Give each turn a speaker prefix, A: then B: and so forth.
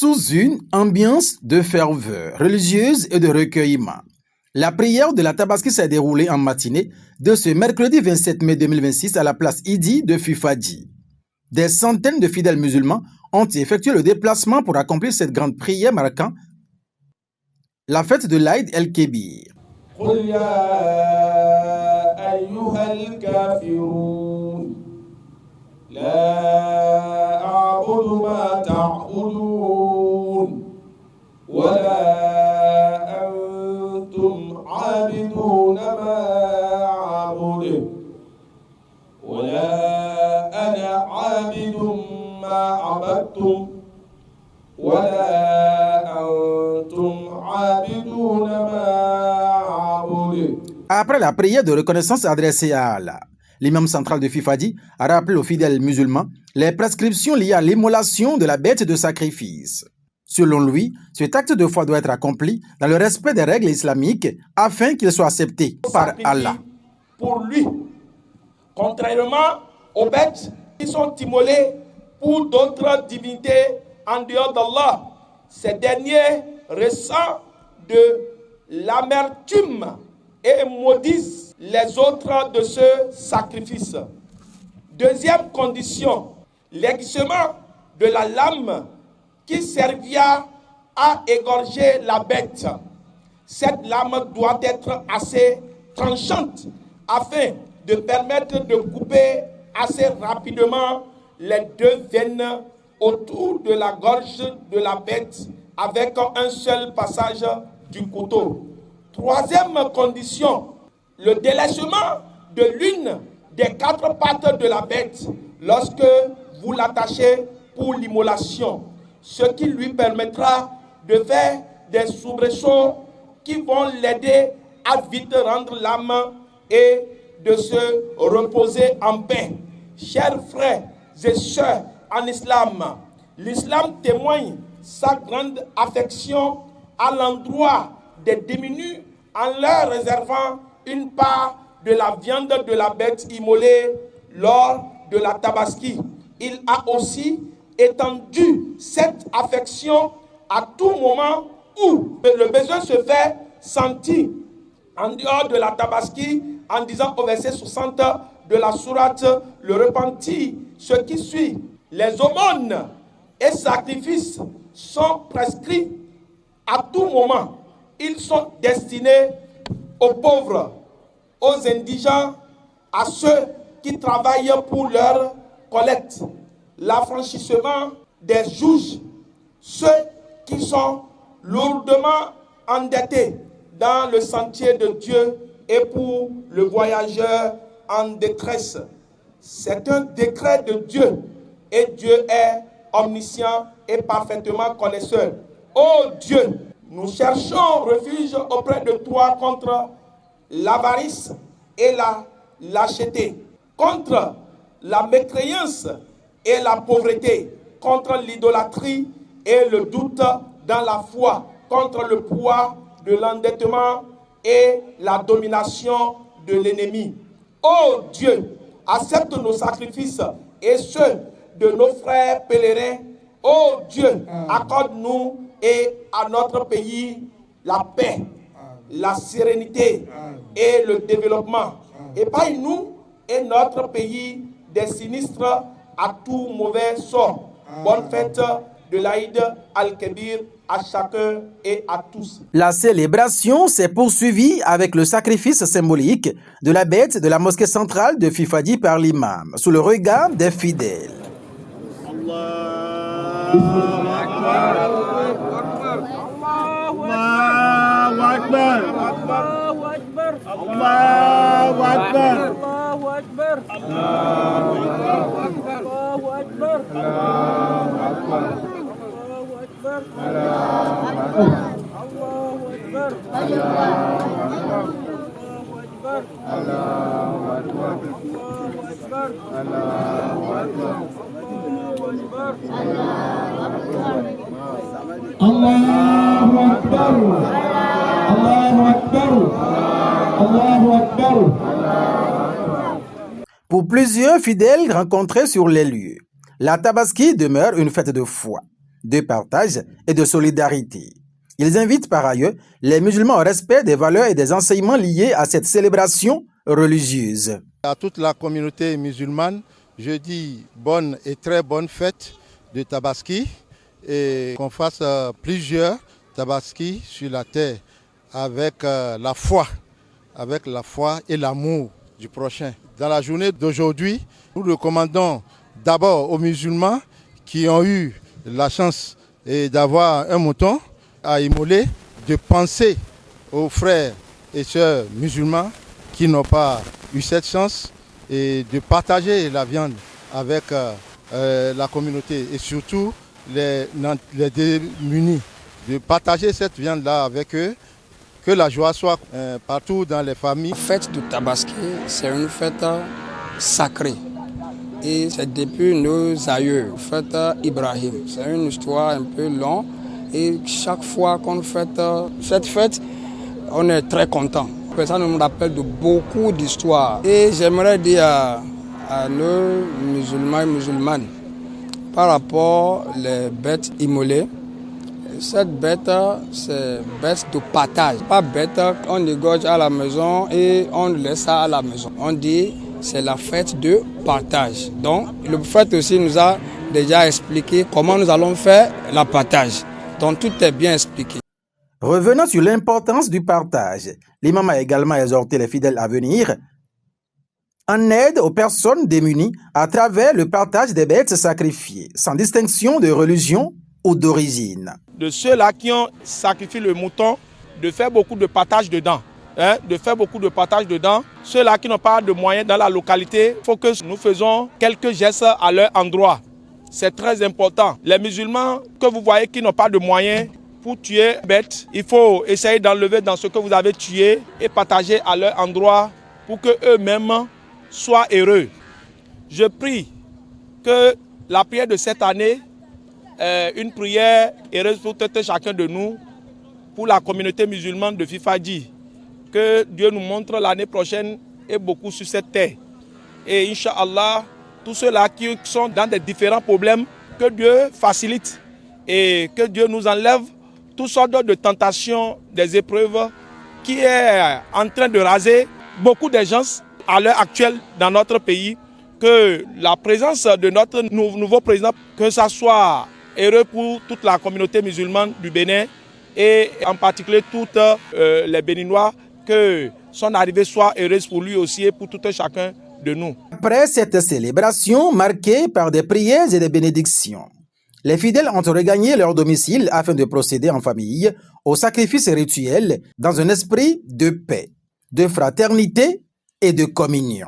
A: Sous une ambiance de ferveur religieuse et de recueillement, la prière de la Tabaski s'est déroulée en matinée de ce mercredi 27 mai 2026 à la place Idi de Fifadi. Des centaines de fidèles musulmans ont effectué le déplacement pour accomplir cette grande prière marquant la fête de l'Aïd el-Kébir. Après la prière de reconnaissance adressée à Allah, l'imam central de Fifadi a rappelé aux fidèles musulmans les prescriptions liées à l'immolation de la bête de sacrifice. Selon lui, cet acte de foi doit être accompli dans le respect des règles islamiques afin qu'il soit accepté par Allah.
B: Pour lui, contrairement aux bêtes qui sont immolées pour d'autres divinités en dehors d'Allah, ces derniers ressentent de l'amertume et maudissent les autres de ce sacrifice. Deuxième condition, l'aiguisement de la lame qui servira à égorger la bête. Cette lame doit être assez tranchante afin de permettre de couper assez rapidement les deux veines autour de la gorge de la bête avec un seul passage du couteau. Troisième condition, le délaissement de l'une des quatre pattes de la bête lorsque vous l'attachez pour l'immolation, ce qui lui permettra de faire des soubresauts qui vont l'aider à vite rendre l'âme et de se reposer en paix. Chers frères et sœurs en islam, l'islam témoigne sa grande affection à l'endroit des démunis en leur réservant une part de la viande de la bête immolée lors de la Tabaski. Il a aussi étendu cette affection à tout moment où le besoin se fait sentir. En dehors de la Tabaski, en disant au verset 60 de la sourate le repentir, ce qui suit, les aumônes et sacrifices sont prescrits à tout moment. Ils sont destinés aux pauvres, aux indigents, à ceux qui travaillent pour leur collecte. L'affranchissement des juges, ceux qui sont lourdement endettés dans le sentier de Dieu et pour le voyageur en détresse. C'est un décret de Dieu et Dieu est omniscient et parfaitement connaisseur. Ô Dieu, nous cherchons refuge auprès de toi contre l'avarice et la lâcheté, contre la mécréance et la pauvreté, contre l'idolâtrie et le doute dans la foi, contre le poids de l'endettement et la domination de l'ennemi. Ô Dieu, accepte nos sacrifices et ceux de nos frères pèlerins. Ô Dieu, accorde-nous et à notre pays la paix, la sérénité et le développement. Épargne-nous et notre pays des sinistres à tout mauvais sort. Bonne fête de l'Aïd al-Kébir à chacun et à tous.
A: La célébration s'est poursuivie avec le sacrifice symbolique de la bête de la mosquée centrale de Fifadi par l'imam, sous le regard des fidèles. Pour plusieurs fidèles rencontrés sur les lieux, la Tabaski demeure une fête de foi. de partage et de solidarité. Ils invitent par ailleurs les musulmans au respect des valeurs et des enseignements liés à cette célébration religieuse.
C: À toute la communauté musulmane, je dis bonne et très bonne fête de Tabaski et qu'on fasse plusieurs Tabaski sur la terre avec la foi et l'amour du prochain. Dans la journée d'aujourd'hui, nous recommandons d'abord aux musulmans qui ont eu la chance d'avoir un mouton à immoler, de penser aux frères et sœurs musulmans qui n'ont pas eu cette chance et de partager la viande avec la communauté et surtout les démunis, de partager cette viande-là avec eux, que la joie soit partout dans les familles.
D: La fête de Tabaski, c'est une fête sacrée et c'est depuis nos aïeux, fête Ibrahim. C'est une histoire un peu longue et chaque fois qu'on fête cette fête, on est très content. Ça nous rappelle de beaucoup d'histoires. Et j'aimerais dire à nos musulmans et musulmanes, par rapport aux bêtes immolées, cette bête, c'est bête de partage. Pas bête, on égorge à la maison et on laisse ça à la maison. On dit c'est la fête de partage. Donc le prophète aussi nous a déjà expliqué comment nous allons faire la partage. Donc tout est bien expliqué.
A: Revenant sur l'importance du partage, l'imam a également exhorté les fidèles à venir en aide aux personnes démunies à travers le partage des bêtes sacrifiées, sans distinction de religion ou d'origine.
B: De ceux-là qui ont sacrifié le mouton, de faire beaucoup de partage dedans. Ceux-là qui n'ont pas de moyens dans la localité, il faut que nous faisons quelques gestes à leur endroit. C'est très important. Les musulmans que vous voyez qui n'ont pas de moyens pour tuer bête, il faut essayer d'enlever dans ce que vous avez tué et partager à leur endroit pour qu'eux-mêmes soient heureux. Je prie que la prière de cette année est une prière heureuse pour tout et chacun de nous, pour la communauté musulmane de Fifadji. Que Dieu nous montre l'année prochaine et beaucoup sur cette terre. Et Inch'Allah, tous ceux-là qui sont dans des différents problèmes, que Dieu facilite et que Dieu nous enlève toutes sortes de tentations, des épreuves qui est en train de raser beaucoup de gens à l'heure actuelle dans notre pays. Que la présence de notre nouveau président, que ça soit heureux pour toute la communauté musulmane du Bénin et en particulier toutes les Béninois, que son arrivée soit heureuse pour lui aussi et pour tout un chacun de nous.
A: Après cette célébration marquée par des prières et des bénédictions, les fidèles ont regagné leur domicile afin de procéder en famille au sacrifice rituel dans un esprit de paix, de fraternité et de communion.